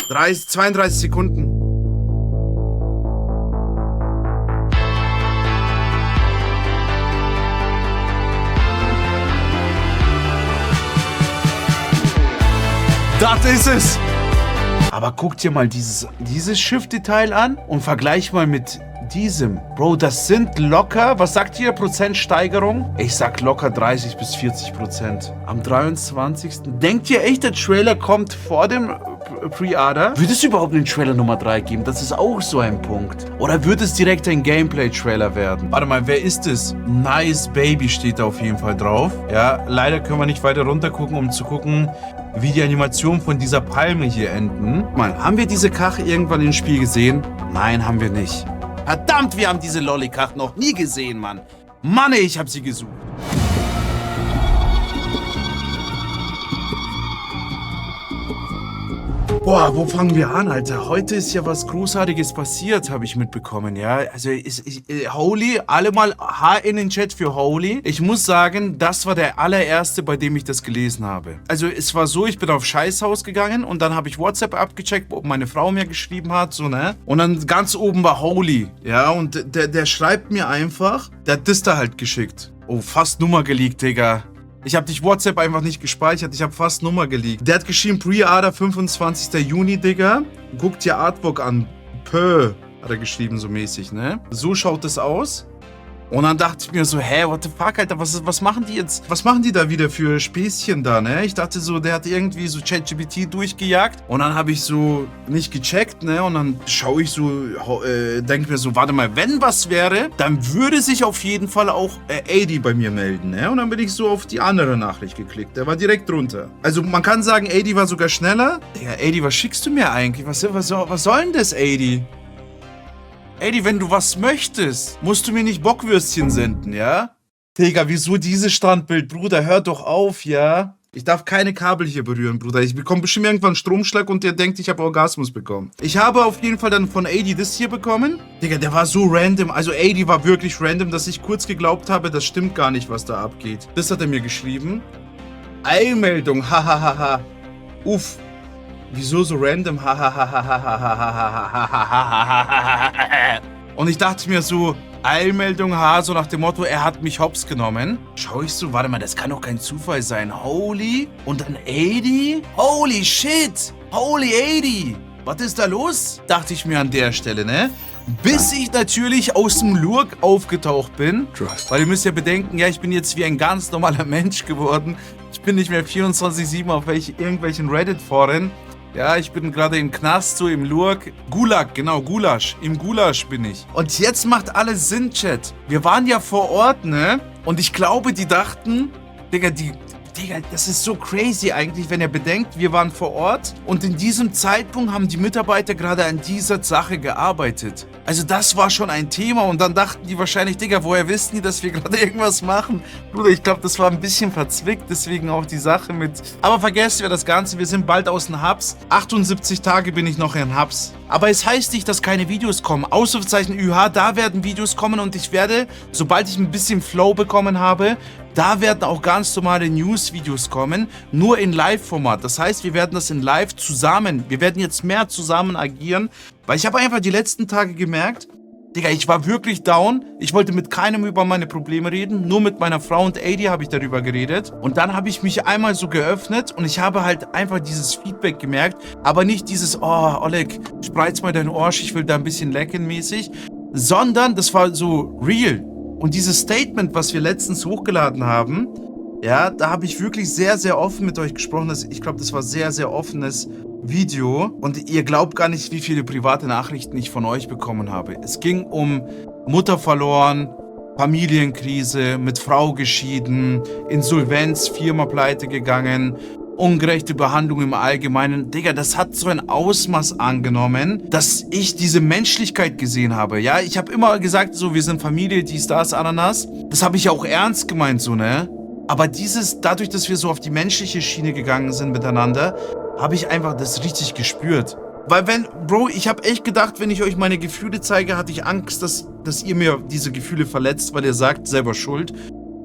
32 Sekunden. Das ist es! Aber guck dir mal dieses Schiffdetail an und vergleich mal mit diesem. Bro, das sind locker, was sagt ihr, Prozentsteigerung? Ich sag locker 30 bis 40%. Am 23. Denkt ihr echt, der Trailer kommt vor dem Pre-Order? Wird es überhaupt einen Trailer Nummer 3 geben? Das ist auch so ein Punkt. Oder wird es direkt ein Gameplay-Trailer werden? Warte mal, wer ist es? Nice Baby steht da auf jeden Fall drauf. Ja, leider können wir nicht weiter runter gucken, um zu gucken, wie die Animationen von dieser Palme hier enden. Mann, haben wir diese Kach irgendwann im Spiel gesehen? Nein, haben wir nicht. Verdammt, wir haben diese Lollykach noch nie gesehen, Mann. Mann, ich hab sie gesucht. Boah, wo fangen wir an, Alter? Heute ist ja was Großartiges passiert, habe ich mitbekommen, ja. Also, Holy, alle mal H in den Chat für Holy. Ich muss sagen, das war der allererste, bei dem ich das gelesen habe. Also, es war so, ich bin auf Scheißhaus gegangen und dann habe ich WhatsApp abgecheckt, ob meine Frau mir geschrieben hat, so, ne? Und dann ganz oben war Holy, ja. Und der schreibt mir einfach, der hat das da halt geschickt. Oh, fast Nummer geleakt, Digga. Ich habe dich WhatsApp einfach nicht gespeichert, ich habe fast Nummer geleakt. Der hat geschrieben, Pre-Order 25. Juni, Digga. Guckt dir Artwork an. Pö, hat er geschrieben, so mäßig, ne? So schaut es aus. Und dann dachte ich mir so, hä, what the fuck, Alter, was machen die jetzt? Was machen die da wieder für Späßchen da, ne? Ich dachte so, der hat irgendwie so ChatGPT durchgejagt. Und dann habe ich so nicht gecheckt, ne? Und dann schaue ich so, denke mir so, warte mal, wenn was wäre, dann würde sich auf jeden Fall auch AD bei mir melden, ne? Und dann bin ich so auf die andere Nachricht geklickt. Der war direkt drunter. Also man kann sagen, AD war sogar schneller. Digga, AD, was schickst du mir eigentlich? Was soll denn das, AD? Ey, wenn du was möchtest, musst du mir nicht Bockwürstchen senden, ja? Digga, wieso dieses Standbild, Bruder? Hör doch auf, ja? Ich darf keine Kabel hier berühren, Bruder. Ich bekomme bestimmt irgendwann einen Stromschlag und der denkt, ich habe Orgasmus bekommen. Ich habe auf jeden Fall dann von AD das hier bekommen. Digga, der war so random. Also AD war wirklich random, dass ich kurz geglaubt habe, das stimmt gar nicht, was da abgeht. Das hat er mir geschrieben. Eilmeldung, hahaha. Uff. Wieso so random? Und ich dachte mir so, Eilmeldung, so nach dem Motto, er hat mich hops genommen. Schau ich so, warte mal, das kann doch kein Zufall sein. Holy? Und dann 80? Holy shit! Holy 80! Was ist da los? Dachte ich mir an der Stelle, ne? Bis ich natürlich aus dem Lurk aufgetaucht bin. Weil ihr müsst ja bedenken, ja, ich bin jetzt wie ein ganz normaler Mensch geworden. Ich bin nicht mehr 24/7 auf irgendwelchen Reddit-Foren. Ja, ich bin gerade im Knast, so im Lurk. Gulag, genau, Gulasch. Im Gulasch bin ich. Und jetzt macht alles Sinn, Chat. Wir waren ja vor Ort, ne? Und ich glaube, die dachten, Digga, das ist so crazy eigentlich, wenn ihr bedenkt, wir waren vor Ort und in diesem Zeitpunkt haben die Mitarbeiter gerade an dieser Sache gearbeitet. Also das war schon ein Thema und dann dachten die wahrscheinlich, Digga, woher wissen die, dass wir gerade irgendwas machen? Bruder, ich glaube, das war ein bisschen verzwickt, deswegen auch die Sache mit... Aber vergesst wir das Ganze, wir sind bald aus dem Hubs. 78 Tage bin ich noch in Hubs. Aber es heißt nicht, dass keine Videos kommen. Ausrufezeichen ÜH, da werden Videos kommen und ich werde, sobald ich ein bisschen Flow bekommen habe, da werden auch ganz normale News-Videos kommen, nur in Live-Format. Das heißt, wir werden das in Live zusammen, wir werden jetzt mehr zusammen agieren, weil ich habe einfach die letzten Tage gemerkt, Digga, ich war wirklich down, ich wollte mit keinem über meine Probleme reden, nur mit meiner Frau und AD habe ich darüber geredet und dann habe ich mich einmal so geöffnet und ich habe halt einfach dieses Feedback gemerkt, aber nicht dieses, oh, Oleg, spreiz mal deinen Arsch, ich will da ein bisschen lecken mäßig, sondern das war so real. Und dieses Statement, was wir letztens hochgeladen haben, ja, da habe ich wirklich sehr, sehr offen mit euch gesprochen. Ich glaube, das war sehr, sehr offenes Video. Und ihr glaubt gar nicht, wie viele private Nachrichten ich von euch bekommen habe. Es ging um Mutter verloren, Familienkrise, mit Frau geschieden, Insolvenz, Firma pleite gegangen, ungerechte Behandlung im Allgemeinen. Digga, das hat so ein Ausmaß angenommen, dass ich diese Menschlichkeit gesehen habe. Ja, ich habe immer gesagt, so, wir sind Familie, dies, das, Ananas. Das habe ich auch ernst gemeint, so, ne? Aber dadurch, dass wir so auf die menschliche Schiene gegangen sind miteinander, habe ich einfach das richtig gespürt. Weil Bro, ich habe echt gedacht, wenn ich euch meine Gefühle zeige, hatte ich Angst, dass ihr mir diese Gefühle verletzt, weil ihr sagt, selber schuld.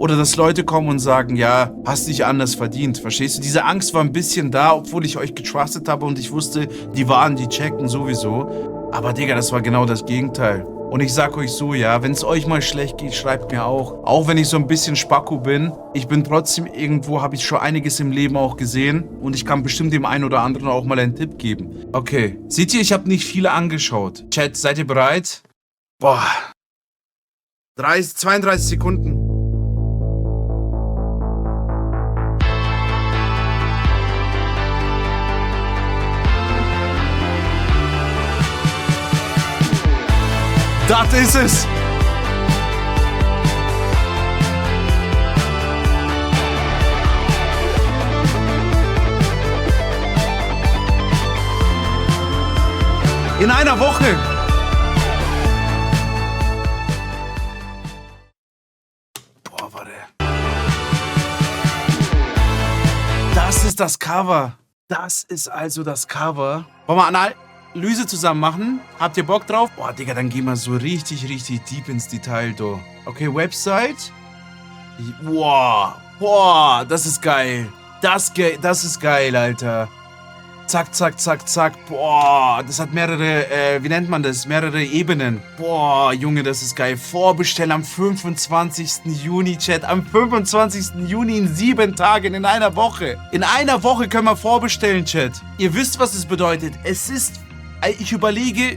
Oder dass Leute kommen und sagen, ja, hast dich anders verdient. Verstehst du? Diese Angst war ein bisschen da, obwohl ich euch getrustet habe und ich wusste, die checken sowieso. Aber Digga, das war genau das Gegenteil. Und ich sag euch so, ja, wenn es euch mal schlecht geht, schreibt mir auch. Auch wenn ich so ein bisschen Spacko bin, ich bin trotzdem irgendwo, habe ich schon einiges im Leben auch gesehen. Und ich kann bestimmt dem einen oder anderen auch mal einen Tipp geben. Okay, seht ihr, ich habe nicht viele angeschaut. Chat, seid ihr bereit? Boah. 32 Sekunden. Das ist es! In einer Woche! Boah, warte. Das ist das Cover. Das ist also das Cover. Wollen wir Analyse zusammen machen? Habt ihr Bock drauf? Boah, Digga, dann gehen wir so richtig deep ins Detail, du. Okay, Website. Boah, das ist geil. Das ist geil, Alter. Zack. Boah, das hat mehrere, wie nennt man das? Mehrere Ebenen. Boah, Junge, das ist geil. Vorbestellen am 25. Juni, Chat. Am 25. Juni in 7 Tagen, in einer Woche. In einer Woche können wir vorbestellen, Chat. Ihr wisst, was es bedeutet. Es ist... Ich überlege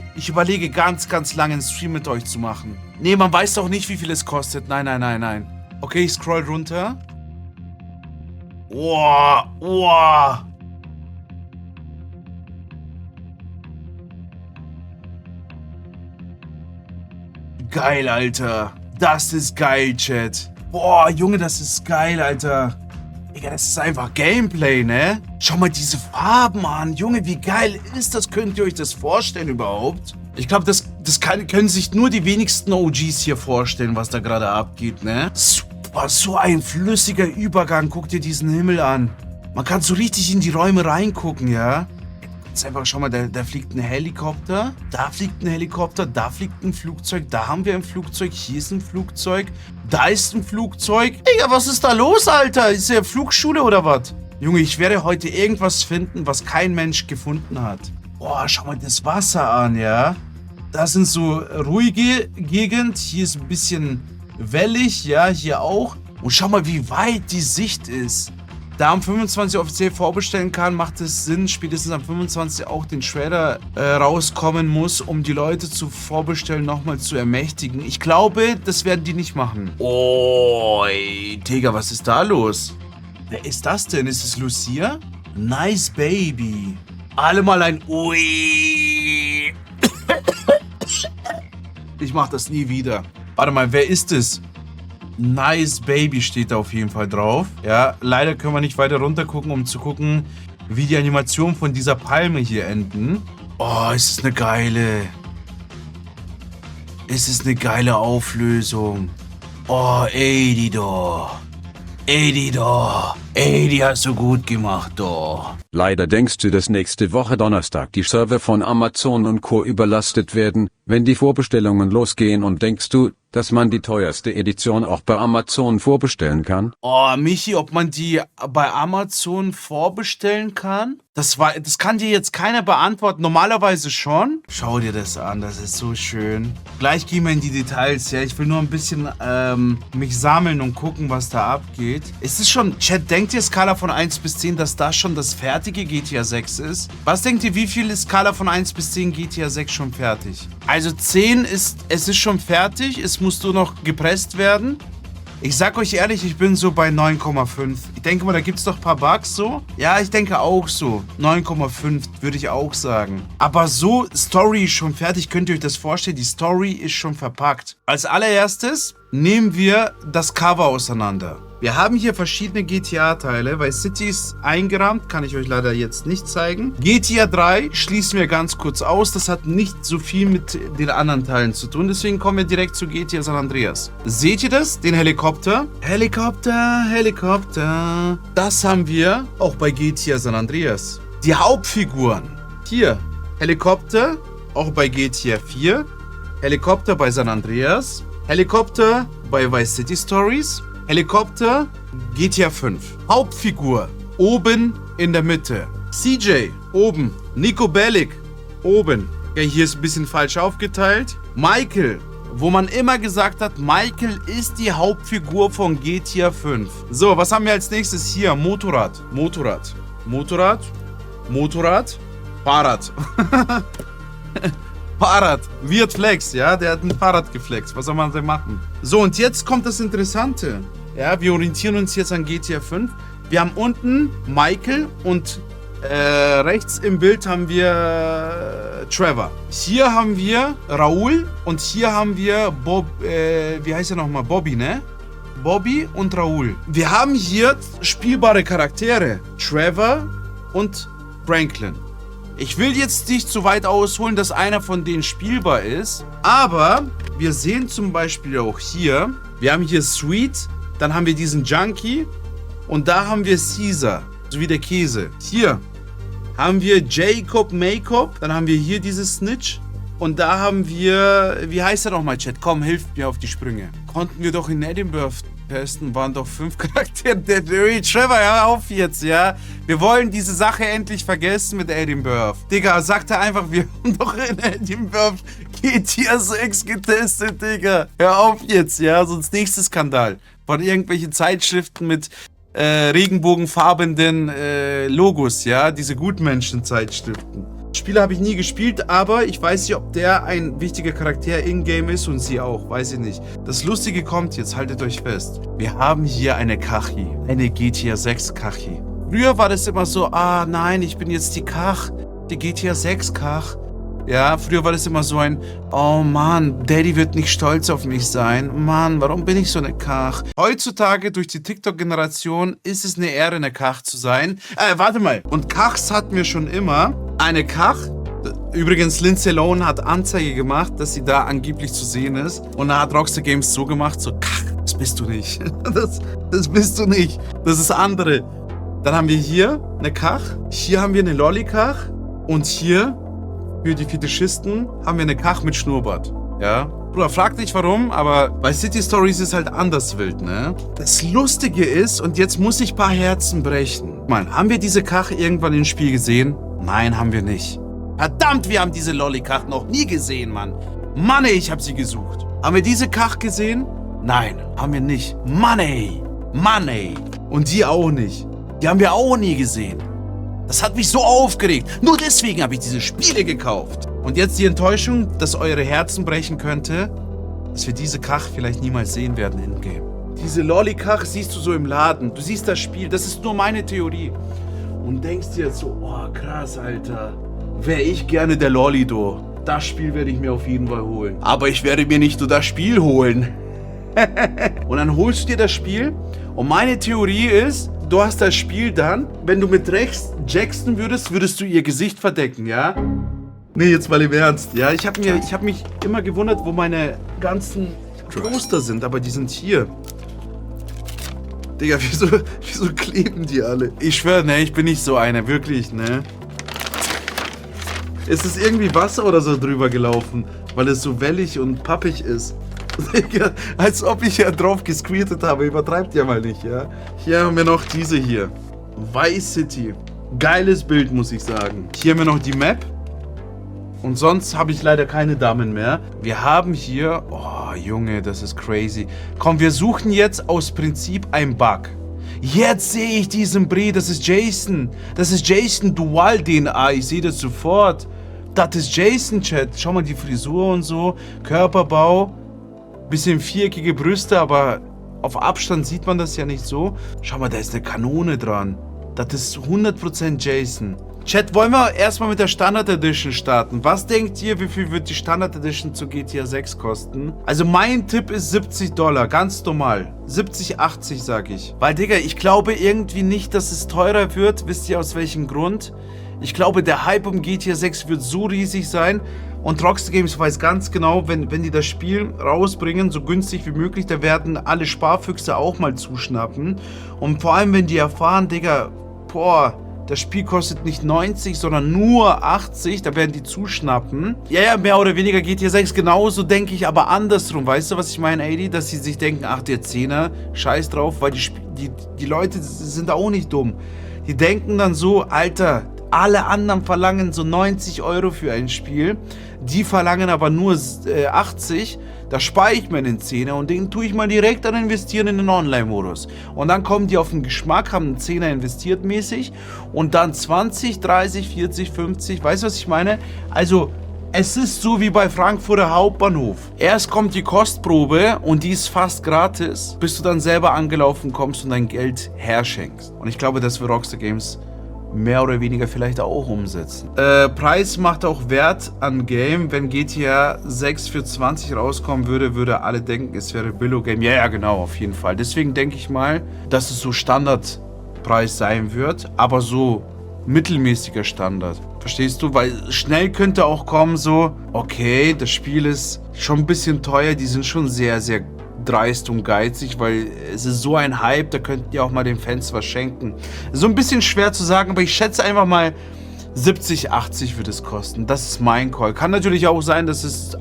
ganz lange einen Stream mit euch zu machen. Nee, man weiß doch nicht, wie viel es kostet. Nein. Okay, ich scroll runter. Wow. Geil, Alter. Das ist geil, Chat. Boah, Junge, das ist geil, Alter. Digga, das ist einfach Gameplay, ne? Schau mal diese Farben an. Junge, wie geil ist das? Könnt ihr euch das vorstellen überhaupt? Ich glaube, das können sich nur die wenigsten OGs hier vorstellen, was da gerade abgeht, ne? Super, so ein flüssiger Übergang. Guck dir diesen Himmel an. Man kann so richtig in die Räume reingucken, ja? Jetzt einfach, schau mal, da fliegt ein Helikopter. Da fliegt ein Helikopter. Da fliegt ein Flugzeug. Da haben wir ein Flugzeug. Hier ist ein Flugzeug. Da ist ein Flugzeug. Digga, was ist da los, Alter? Ist ja Flugschule oder was? Junge, ich werde heute irgendwas finden, was kein Mensch gefunden hat. Boah, schau mal das Wasser an, ja? Das sind so ruhige Gegend. Hier ist ein bisschen wellig, ja, hier auch. Und schau mal, wie weit die Sicht ist. Da am 25 offiziell vorbestellen kann, macht es Sinn, spätestens am 25 auch den Shredder rauskommen muss, um die Leute zu vorbestellen nochmal zu ermächtigen. Ich glaube, das werden die nicht machen. Oh, Digga, was ist da los? Wer ist das denn? Ist es Lucia? Nice Baby. Alle mal ein Ui. Ich mach das nie wieder. Warte mal, wer ist es? Nice Baby steht da auf jeden Fall drauf. Ja, leider können wir nicht weiter runter gucken, um zu gucken, wie die Animationen von dieser Palme hier enden. Oh, es ist eine geile... Es ist eine geile Auflösung. Oh, Editor. Die hast du gut gemacht, doch. Leider denkst du, dass nächste Woche Donnerstag die Server von Amazon und Co. überlastet werden, wenn die Vorbestellungen losgehen, und denkst du, dass man die teuerste Edition auch bei Amazon vorbestellen kann? Oh, Michi, ob man die bei Amazon vorbestellen kann? Das kann dir jetzt keiner beantworten. Normalerweise schon. Schau dir das an, das ist so schön. Gleich gehen wir in die Details, ja. Ich will nur ein bisschen mich sammeln und gucken, was da abgeht. Ist es schon, Chat, denkt ihr Skala von 1 bis 10, dass das schon das fertige GTA 6 ist? Was denkt ihr, wie viel ist Skala von 1 bis 10 GTA 6 schon fertig? Also 10 ist, es ist schon fertig, es muss nur noch gepresst werden. Ich sag euch ehrlich, ich bin so bei 9,5. Ich denke mal, da gibt es doch ein paar Bugs so. Ja, ich denke auch so. 9,5 würde ich auch sagen. Aber so, Story ist schon fertig. Könnt ihr euch das vorstellen? Die Story ist schon verpackt. Als allererstes nehmen wir das Cover auseinander. Wir haben hier verschiedene GTA-Teile, weil City ist eingerahmt, kann ich euch leider jetzt nicht zeigen. GTA 3 schließen wir ganz kurz aus, das hat nicht so viel mit den anderen Teilen zu tun, deswegen kommen wir direkt zu GTA San Andreas. Seht ihr das? Den Helikopter? Helikopter. Das haben wir auch bei GTA San Andreas. Die Hauptfiguren. Hier, Helikopter, auch bei GTA 4. Helikopter bei San Andreas. Helikopter bei Vice City Stories. Helikopter, GTA 5. Hauptfigur, oben in der Mitte. CJ, oben. Nico Bellic, oben. Ja, hier ist ein bisschen falsch aufgeteilt. Michael, wo man immer gesagt hat, Michael ist die Hauptfigur von GTA 5. So, was haben wir als nächstes hier? Motorrad. Fahrrad. Fahrrad. Wird Flex, ja? Der hat ein Fahrrad geflext. Was soll man denn machen? So, und jetzt kommt das Interessante. Ja, wir orientieren uns jetzt an GTA 5. Wir haben unten Michael und rechts im Bild haben wir Trevor. Hier haben wir Raul und hier haben wir Bob, wie heißt er nochmal? Bobby, ne? Bobby und Raul. Wir haben hier spielbare Charaktere. Trevor und Franklin. Ich will jetzt nicht zu weit ausholen, dass einer von denen spielbar ist, aber wir sehen zum Beispiel auch hier, wir haben hier Sweet, dann haben wir diesen Junkie und da haben wir Caesar, so wie der Käse. Hier haben wir Jacob Makeup, dann haben wir hier dieses Snitch und da haben wir, wie heißt er nochmal, Chat? Komm, hilft mir auf die Sprünge. Konnten wir doch in Edinburgh testen, waren doch 5 Charaktere. Trevor, hör auf jetzt, ja? Wir wollen diese Sache endlich vergessen mit Edinburgh. Digga, sagt er einfach, wir haben doch in Edinburgh GTA 6 getestet, Digga. Hör auf jetzt, ja? Sonst nächster Skandal. Von irgendwelchen Zeitschriften mit regenbogenfarbenen Logos, ja, diese Gutmenschen-Zeitschriften. Spiele habe ich nie gespielt, aber ich weiß nicht, ob der ein wichtiger Charakter in-game ist und sie auch, weiß ich nicht. Das Lustige kommt jetzt, haltet euch fest. Wir haben hier eine Kachi, eine GTA 6 Kachi. Früher war das immer so, ah nein, ich bin jetzt die Kach, die GTA 6 Kach. Ja, früher war das immer so ein, oh Mann, Daddy wird nicht stolz auf mich sein. Mann, warum bin ich so eine Kach? Heutzutage, durch die TikTok-Generation, ist es eine Ehre, eine Kach zu sein. Warte mal. Und Kachs hatten wir schon immer. Eine Kach, übrigens Lindsay Lohan hat Anzeige gemacht, dass sie da angeblich zu sehen ist. Und da hat Rockstar Games so gemacht, so, Kach, das bist du nicht. Das bist du nicht. Das ist andere. Dann haben wir hier eine Kach. Hier haben wir eine Lollikach. Und hier... Für die Fetischisten haben wir eine Kach mit Schnurrbart. Ja? Bruder, frag nicht warum, aber bei City Stories ist halt anders wild, ne? Das Lustige ist, und jetzt muss ich ein paar Herzen brechen. Mann, haben wir diese Kach irgendwann im Spiel gesehen? Nein, haben wir nicht. Verdammt, wir haben diese Lollikach noch nie gesehen, Mann. Mann, ey, ich hab sie gesucht. Haben wir diese Kach gesehen? Nein, haben wir nicht. Mann, ey. Mann, ey. Und die auch nicht. Die haben wir auch nie gesehen. Das hat mich so aufgeregt. Nur deswegen habe ich diese Spiele gekauft. Und jetzt die Enttäuschung, dass eure Herzen brechen könnte, dass wir diese Kach vielleicht niemals sehen werden in-game. Diese Lollikach siehst du so im Laden. Du siehst das Spiel. Das ist nur meine Theorie. Und denkst dir so, oh krass, Alter. Wäre ich gerne der Lollido. Das Spiel werde ich mir auf jeden Fall holen. Aber ich werde mir nicht nur das Spiel holen. Und dann holst du dir das Spiel. Und meine Theorie ist, du hast das Spiel dann, wenn du mit rechts Jackson würdest du ihr Gesicht verdecken, ja? Nee, jetzt mal im Ernst, ja? Ich hab mich immer gewundert, wo meine ganzen Poster sind, aber die sind hier. Digga, wieso kleben die alle? Ich schwöre, ne, ich bin nicht so einer, wirklich, ne? Ist es irgendwie Wasser oder so drüber gelaufen, weil es so wellig und pappig ist? Digga, als ob ich ja drauf gesquirtet habe, übertreibt ja mal nicht, ja? Hier haben wir noch diese hier. Vice City. Geiles Bild, muss ich sagen. Hier haben wir noch die Map. Und sonst habe ich leider keine Damen mehr. Wir haben hier... Oh, Junge, das ist crazy. Komm, wir suchen jetzt aus Prinzip einen Bug. Jetzt sehe ich diesen Brie, das ist Jason. Das ist Jason Dual-DNA, ich sehe das sofort. Das ist Jason, Chat. Schau mal, die Frisur und so. Körperbau. Bisschen viereckige Brüste, aber auf Abstand sieht man das ja nicht so. Schau mal, da ist eine Kanone dran. Das ist 100% Jason. Chat, wollen wir erstmal mit der Standard Edition starten? Was denkt ihr, wie viel wird die Standard Edition zu GTA 6 kosten? Also mein Tipp ist $70, ganz normal. 70, 80 sag ich. Weil, Digga, ich glaube irgendwie nicht, dass es teurer wird. Wisst ihr aus welchem Grund? Ich glaube, der Hype um GTA 6 wird so riesig sein. Und Rockstar Games weiß ganz genau, wenn die das Spiel rausbringen, so günstig wie möglich, da werden alle Sparfüchse auch mal zuschnappen. Und vor allem, wenn die erfahren, Digga, boah, das Spiel kostet nicht 90, sondern nur 80, da werden die zuschnappen. Ja, mehr oder weniger GTA 6 genauso, denke ich, aber andersrum. Weißt du, was ich meine, AD? Dass sie sich denken, ach, der 10er, scheiß drauf, weil die Leute sind auch nicht dumm. Die denken dann so, Alter, alle anderen verlangen so 90 Euro für ein Spiel, die verlangen aber nur 80, da spare ich mir den 10er und den tue ich mal direkt dann investieren in den Online-Modus. Und dann kommen die auf den Geschmack, haben einen 10er investiert mäßig und dann 20, 30, 40, 50, weißt du, was ich meine? Also, es ist so wie bei Frankfurter Hauptbahnhof. Erst kommt die Kostprobe und die ist fast gratis, bis du dann selber angelaufen kommst und dein Geld herschenkst. Und ich glaube, das wird Rockstar Games mehr oder weniger vielleicht auch umsetzen. Preis macht auch Wert an Game. Wenn GTA 6 für 20 rauskommen würde, würde alle denken, es wäre Billo-Game. Ja, genau, auf jeden Fall. Deswegen denke ich mal, dass es so Standardpreis sein wird, aber so mittelmäßiger Standard. Verstehst du? Weil schnell könnte auch kommen so, okay, das Spiel ist schon ein bisschen teuer, die sind schon sehr, sehr dreist und geizig, weil es ist so ein Hype, da könnten die auch mal den Fans was schenken. So ein bisschen schwer zu sagen, aber ich schätze einfach mal 70, 80 wird es kosten. Das ist mein Call. Kann natürlich auch sein, dass es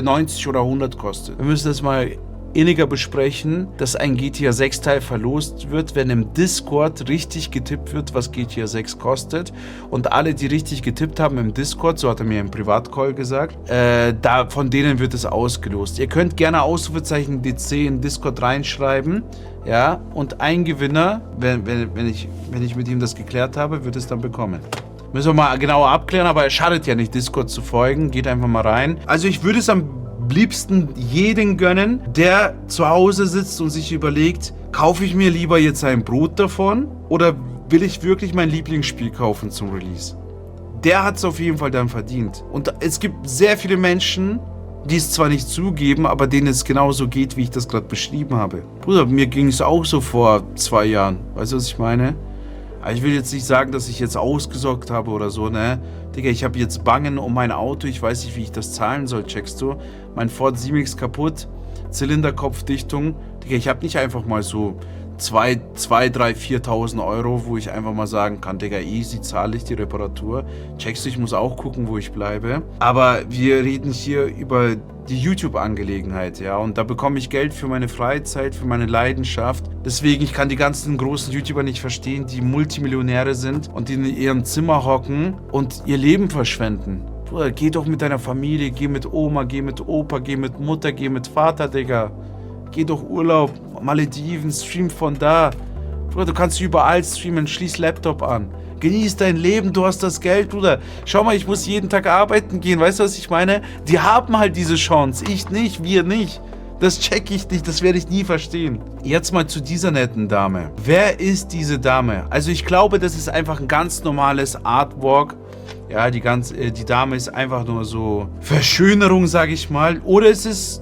90 oder 100 kostet. Wir müssen das mal inniger besprechen, dass ein GTA 6 Teil verlost wird, wenn im Discord richtig getippt wird, was GTA 6 kostet. Und alle, die richtig getippt haben im Discord, so hat er mir im Privatcall gesagt, von denen wird es ausgelost. Ihr könnt gerne Ausrufezeichen DC in Discord reinschreiben, ja, und ein Gewinner, wenn ich mit ihm das geklärt habe, wird es dann bekommen. Müssen wir mal genauer abklären, aber es schadet ja nicht, Discord zu folgen. Geht einfach mal rein. Also ich würde es am liebsten jeden gönnen, der zu Hause sitzt und sich überlegt, kaufe ich mir lieber jetzt ein Brot davon oder will ich wirklich mein Lieblingsspiel kaufen zum Release? Der hat es auf jeden Fall dann verdient. Und es gibt sehr viele Menschen, die es zwar nicht zugeben, aber denen es genauso geht, wie ich das gerade beschrieben habe. Bruder, mir ging es auch so vor 2 Jahren. Weißt du, was ich meine? Ich will jetzt nicht sagen, dass ich jetzt ausgesorgt habe oder so, ne? Digga, ich habe jetzt Bangen um mein Auto, ich weiß nicht, wie ich das zahlen soll, checkst du? Mein Ford Siemens kaputt, Zylinderkopfdichtung. Digga, ich habe nicht einfach mal so 2, 3, 4.000 Euro, wo ich einfach mal sagen kann, Digga, easy, zahle ich die Reparatur. Checkst du, ich muss auch gucken, wo ich bleibe. Aber wir reden hier über die YouTube-Angelegenheit, ja, und da bekomme ich Geld für meine Freizeit, für meine Leidenschaft. Deswegen, ich kann die ganzen großen YouTuber nicht verstehen, die Multimillionäre sind und die in ihrem Zimmer hocken und ihr Leben verschwenden. Bruder, geh doch mit deiner Familie, geh mit Oma, geh mit Opa, geh mit Mutter, geh mit Vater, Digga. Geh doch Urlaub, Malediven, stream von da. Bruder, du kannst überall streamen, schließ Laptop an. Genieß dein Leben, du hast das Geld, Bruder. Schau mal, ich muss jeden Tag arbeiten gehen, weißt du, was ich meine? Die haben halt diese Chance, ich nicht, wir nicht. Das check ich nicht, das werde ich nie verstehen. Jetzt mal zu dieser netten Dame. Wer ist diese Dame? Also ich glaube, das ist einfach ein ganz normales Artwork. Ja, die Dame ist einfach nur so Verschönerung, sage ich mal. Oder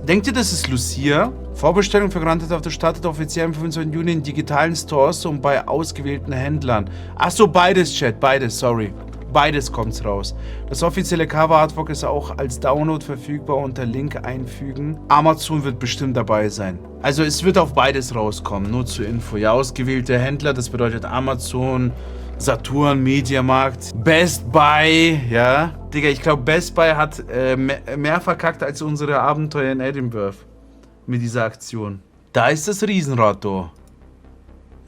denkt ihr, das ist Lucia? Vorbestellung für Grand Theft Auto startet offiziell am 25. Juni in digitalen Stores und bei ausgewählten Händlern. Achso, beides, Chat, beides, sorry. Beides kommt's raus. Das offizielle Cover-Artwork ist auch als Download verfügbar, unter Link einfügen. Amazon wird bestimmt dabei sein. Also es wird auf beides rauskommen, nur zur Info. Ja, ausgewählte Händler, das bedeutet Amazon, Saturn, Mediamarkt, Best Buy, ja. Digga, ich glaube Best Buy hat mehr verkackt als unsere Abenteuer in Edinburgh. Mit dieser Aktion. Da ist das Riesenrad, do.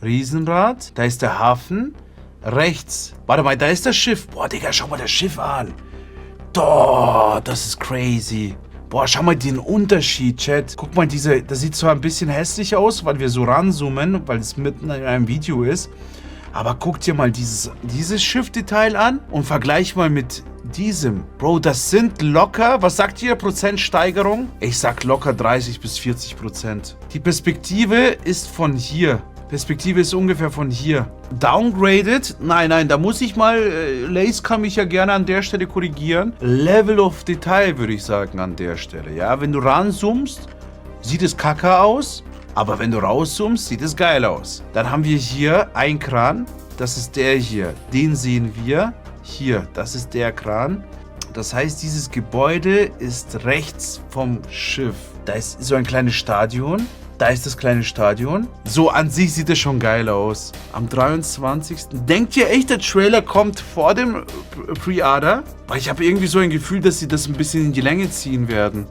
Riesenrad, da ist der Hafen. Rechts. Warte mal, da ist das Schiff. Boah, Digga, schau mal das Schiff an. Doch, das ist crazy. Boah, schau mal den Unterschied, Chat. Guck mal, das sieht zwar ein bisschen hässlich aus, weil wir so ranzoomen, weil es mitten in einem Video ist. Aber guck dir mal dieses Schiffdetail an und vergleich mal mit diesem. Bro, das sind locker, was sagt ihr, Prozentsteigerung? Ich sag locker 30 bis 40%. Die Perspektive ist von hier. Perspektive ist ungefähr von hier. Downgraded? Nein, da muss ich mal, Lace kann mich ja gerne an der Stelle korrigieren. Level of Detail würde ich sagen an der Stelle. Ja, wenn du ranzoomst, sieht es kacke aus. Aber wenn du rauszoomst, sieht es geil aus. Dann haben wir hier einen Kran. Das ist der hier. Den sehen wir. Hier, das ist der Kran. Das heißt, dieses Gebäude ist rechts vom Schiff. Da ist so ein kleines Stadion. Da ist das kleine Stadion. So, an sich sieht es schon geil aus. Am 23. Denkt ihr echt, der Trailer kommt vor dem Pre-Order? Weil ich habe irgendwie so ein Gefühl, dass sie das ein bisschen in die Länge ziehen werden.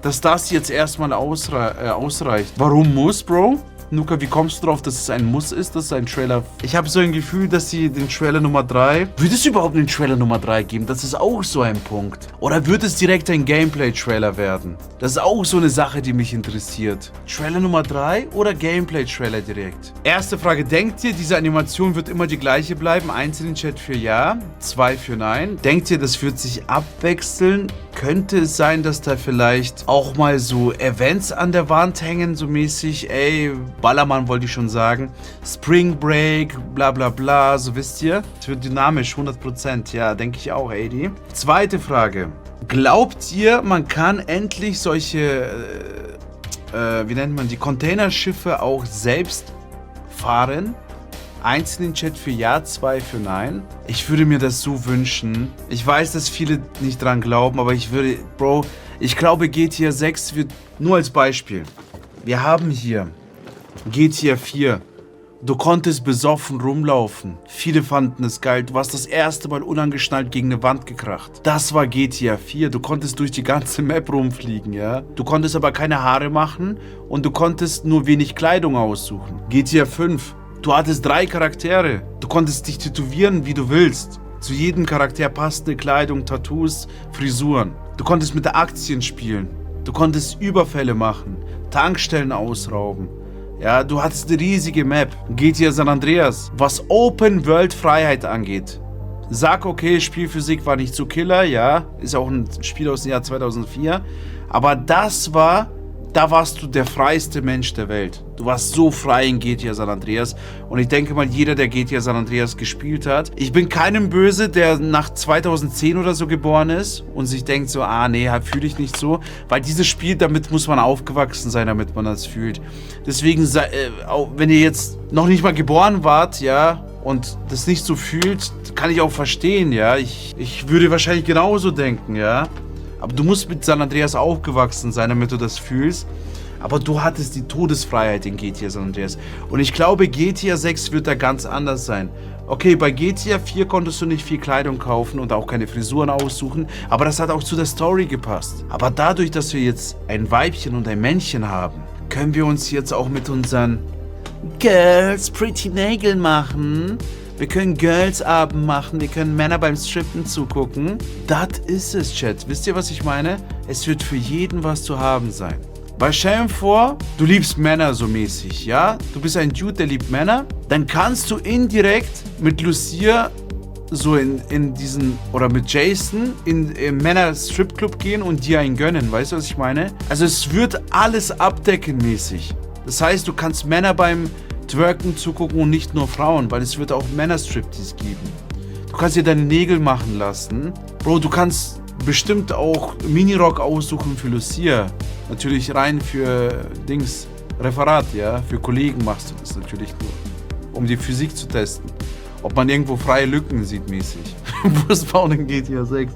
Dass das jetzt erstmal ausreicht. Warum muss, Bro? Nuka, wie kommst du drauf, dass es ein Muss ist, dass es ein Trailer... Ich habe so ein Gefühl, dass sie den Trailer Nummer 3... Wird es überhaupt einen Trailer Nummer 3 geben? Das ist auch so ein Punkt. Oder wird es direkt ein Gameplay-Trailer werden? Das ist auch so eine Sache, die mich interessiert. Trailer Nummer 3 oder Gameplay-Trailer direkt? Erste Frage, denkt ihr, diese Animation wird immer die gleiche bleiben? 1 in den Chat für Ja, 2 für Nein. Denkt ihr, das wird sich abwechseln? Könnte es sein, dass da vielleicht auch mal so Events an der Wand hängen, so mäßig, ey, Ballermann wollte ich schon sagen, Spring Break, bla bla bla, so wisst ihr. Es wird dynamisch, 100%, ja, denke ich auch, Adi. Zweite Frage, glaubt ihr, man kann endlich solche, wie nennt man die, Containerschiffe auch selbst fahren? 1 in den Chat für Ja, 2 für Nein. Ich würde mir das so wünschen. Ich weiß, dass viele nicht dran glauben, aber ich würde, Bro, ich glaube GTA 6 wird, nur als Beispiel. Wir haben hier GTA 4. Du konntest besoffen rumlaufen. Viele fanden es geil. Du warst das erste Mal unangeschnallt gegen eine Wand gekracht. Das war GTA 4. Du konntest durch die ganze Map rumfliegen, ja. Du konntest aber keine Haare machen und du konntest nur wenig Kleidung aussuchen. GTA 5. Du hattest 3 Charaktere. Du konntest dich tätowieren, wie du willst. Zu jedem Charakter passende Kleidung, Tattoos, Frisuren. Du konntest mit Aktien spielen. Du konntest Überfälle machen, Tankstellen ausrauben. Ja, du hattest eine riesige Map. GTA San Andreas, was Open-World-Freiheit angeht. Sag, okay, Spielphysik war nicht so killer, ja. Ist auch ein Spiel aus dem Jahr 2004. Aber da warst du der freiste Mensch der Welt. Du warst so frei in GTA San Andreas. Und ich denke mal, jeder, der GTA San Andreas gespielt hat. Ich bin keinem böse, der nach 2010 oder so geboren ist und sich denkt so, nee, fühle ich nicht so. Weil dieses Spiel, damit muss man aufgewachsen sein, damit man das fühlt. Deswegen, wenn ihr jetzt noch nicht mal geboren wart, ja, und das nicht so fühlt, kann ich auch verstehen, ja. Ich würde wahrscheinlich genauso denken, ja. Aber du musst mit San Andreas aufgewachsen sein, damit du das fühlst. Aber du hattest die Todesfreiheit in GTA San Andreas. Und ich glaube, GTA 6 wird da ganz anders sein. Okay, bei GTA 4 konntest du nicht viel Kleidung kaufen und auch keine Frisuren aussuchen. Aber das hat auch zu der Story gepasst. Aber dadurch, dass wir jetzt ein Weibchen und ein Männchen haben, können wir uns jetzt auch mit unseren Girls Pretty Nägel machen. Wir können Girls-Abend machen, wir können Männer beim Strippen zugucken. Das ist es, Chat. Wisst ihr, was ich meine? Es wird für jeden was zu haben sein. Weil stell dir vor, du liebst Männer so mäßig, ja? Du bist ein Dude, der liebt Männer. Dann kannst du indirekt mit Lucia so in diesen, oder mit Jason in Männer-Stripclub gehen und dir einen gönnen. Weißt du, was ich meine? Also es wird alles abdecken mäßig. Das heißt, du kannst Männer beim Twerken zugucken und nicht nur Frauen, weil es wird auch Männer-Striptease geben. Du kannst dir deine Nägel machen lassen. Bro, du kannst bestimmt auch Minirock aussuchen für Lucia. Natürlich rein für Referat, ja. Für Kollegen machst du das natürlich nur, um die Physik zu testen. Ob man irgendwo freie Lücken sieht mäßig. Busbauen in GTA 6.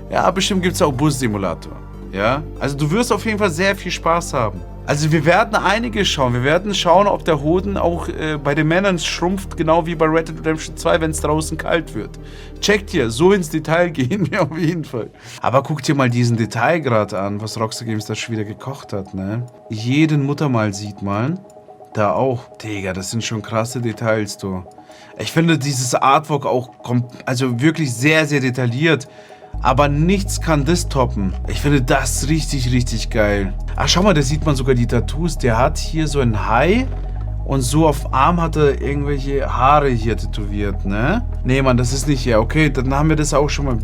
Ja, bestimmt gibt es auch Bus-Simulator. Ja, also du wirst auf jeden Fall sehr viel Spaß haben. Also wir werden einiges schauen. Wir werden schauen, ob der Hoden auch bei den Männern schrumpft, genau wie bei Red Dead Redemption 2, wenn es draußen kalt wird. Checkt ihr, so ins Detail gehen wir auf jeden Fall. Aber guckt dir mal diesen Detailgrad an, was Rockstar Games da schon wieder gekocht hat, ne? Jeden Muttermal sieht man. Da auch. Digga, das sind schon krasse Details, du. Ich finde dieses Artwork auch also wirklich sehr, sehr detailliert. Aber nichts kann das toppen. Ich finde das richtig, richtig geil. Ach, schau mal, da sieht man sogar die Tattoos. Der hat hier so ein Hai und so auf Arm hat er irgendwelche Haare hier tätowiert, ne? Nee, Mann, das ist nicht er. Okay, dann haben wir das auch schon mal.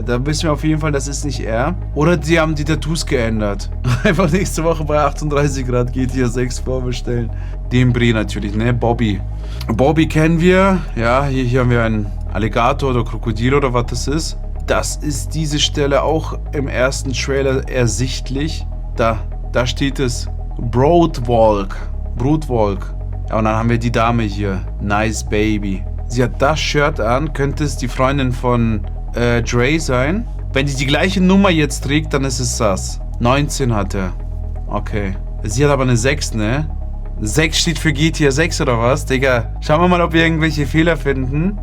Da wissen wir auf jeden Fall, das ist nicht er. Oder die haben die Tattoos geändert. Einfach nächste Woche bei 38 Grad GTA 6 vorbestellen. Den Brie natürlich, ne? Bobby. Bobby kennen wir. Ja, hier haben wir einen Alligator oder Krokodil oder was das ist. Das ist diese Stelle auch im ersten Trailer ersichtlich. Da steht es Broadwalk. Ja, und dann haben wir die Dame hier. Nice Baby. Sie hat das Shirt an. Könnte es die Freundin von Dre sein? Wenn die gleiche Nummer jetzt trägt, dann ist es das. 19 hat er. Okay. Sie hat aber eine 6, ne? 6 steht für GTA 6 oder was, Digga? Schauen wir mal, ob wir irgendwelche Fehler finden.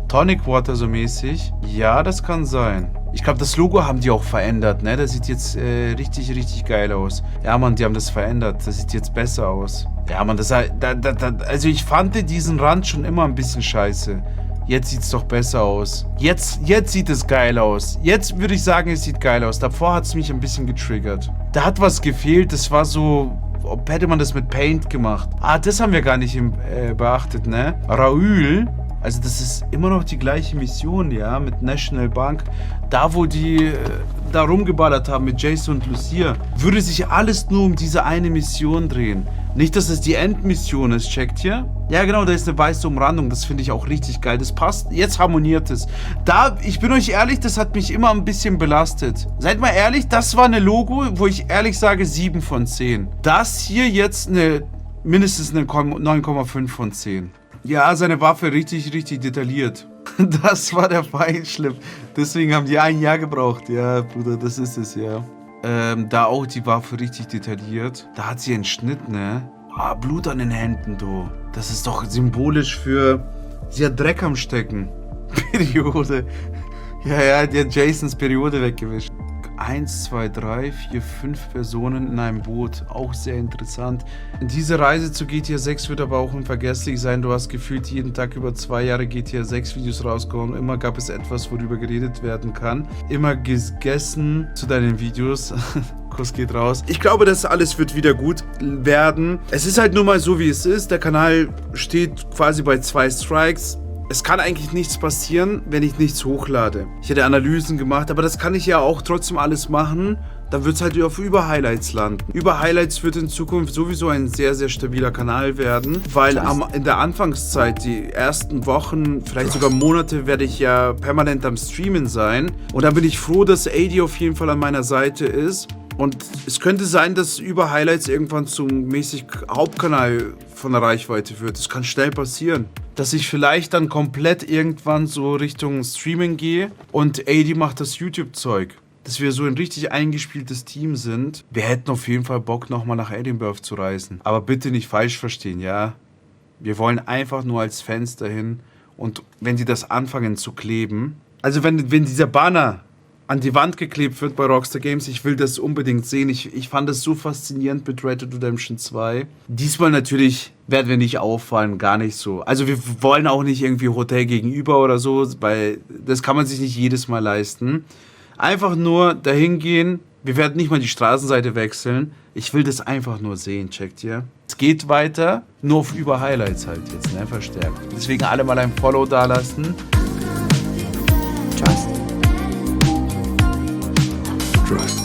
Tonic Water so mäßig. Ja, das kann sein. Ich glaube, das Logo haben die auch verändert, ne? Das sieht jetzt richtig geil aus. Ja, Mann, die haben das verändert. Das sieht jetzt besser aus. Ja, Mann, also ich fand diesen Rand schon immer ein bisschen scheiße. Jetzt sieht es doch besser aus. Jetzt sieht es geil aus. Jetzt würde ich sagen, es sieht geil aus. Davor hat es mich ein bisschen getriggert. Da hat was gefehlt. Das war so... Hätte man das mit Paint gemacht? Ah, das haben wir gar nicht beachtet, ne? Raoul... Also das ist immer noch die gleiche Mission, ja, mit National Bank. Da, wo die da rumgeballert haben mit Jason und Lucia, würde sich alles nur um diese eine Mission drehen. Nicht, dass es die Endmission ist, checkt ihr? Ja genau, da ist eine weiße Umrandung, das finde ich auch richtig geil. Das passt, jetzt harmoniert es. Da, ich bin euch ehrlich, das hat mich immer ein bisschen belastet. Seid mal ehrlich, das war eine Logo, wo ich ehrlich sage 7 von 10. Das hier jetzt mindestens eine 9,5 von 10. Ja, seine Waffe richtig detailliert. Das war der Feinschliff. Deswegen haben die ein Jahr gebraucht. Ja, Bruder, das ist es, ja. Da auch die Waffe richtig detailliert. Da hat sie einen Schnitt, ne? Ah, Blut an den Händen, du. Das ist doch symbolisch für... Sie hat Dreck am Stecken. Periode. Ja, die hat Jasons Periode weggewischt. 1, 2, 3, 4, 5 Personen in einem Boot. Auch sehr interessant. Diese Reise zu GTA 6 wird aber auch unvergesslich sein. Du hast gefühlt jeden Tag über 2 Jahre GTA 6 Videos rausgehauen. Immer gab es etwas, worüber geredet werden kann. Immer gegessen zu deinen Videos. Kuss geht raus. Ich glaube, das alles wird wieder gut werden. Es ist halt nur mal so, wie es ist. Der Kanal steht quasi bei 2 Strikes. Es kann eigentlich nichts passieren, wenn ich nichts hochlade. Ich hätte Analysen gemacht, aber das kann ich ja auch trotzdem alles machen. Dann wird es halt auf Über-Highlights landen. Über-Highlights wird in Zukunft sowieso ein sehr stabiler Kanal werden, weil in der Anfangszeit, die ersten Wochen, vielleicht sogar Monate, werde ich ja permanent am Streamen sein. Und da bin ich froh, dass AD auf jeden Fall an meiner Seite ist. Und es könnte sein, dass Über-Highlights irgendwann zum mäßig Hauptkanal von der Reichweite wird. Das kann schnell passieren. Dass ich vielleicht dann komplett irgendwann so Richtung Streaming gehe und AD macht das YouTube-Zeug. Dass wir so ein richtig eingespieltes Team sind. Wir hätten auf jeden Fall Bock, nochmal nach Edinburgh zu reisen. Aber bitte nicht falsch verstehen, ja? Wir wollen einfach nur als Fans dahin. Und wenn die das anfangen zu kleben... Also wenn dieser Banner an die Wand geklebt wird bei Rockstar Games, ich will das unbedingt sehen. Ich fand das so faszinierend mit Red Dead Redemption 2. Diesmal natürlich werden wir nicht auffallen, gar nicht so. Also wir wollen auch nicht irgendwie Hotel gegenüber oder so, weil das kann man sich nicht jedes Mal leisten. Einfach nur dahin gehen, wir werden nicht mal die Straßenseite wechseln. Ich will das einfach nur sehen, checkt ihr? Es geht weiter, nur auf Über-Highlights halt jetzt, ne, verstärkt. Deswegen alle mal ein Follow dalassen. Trust. Trust.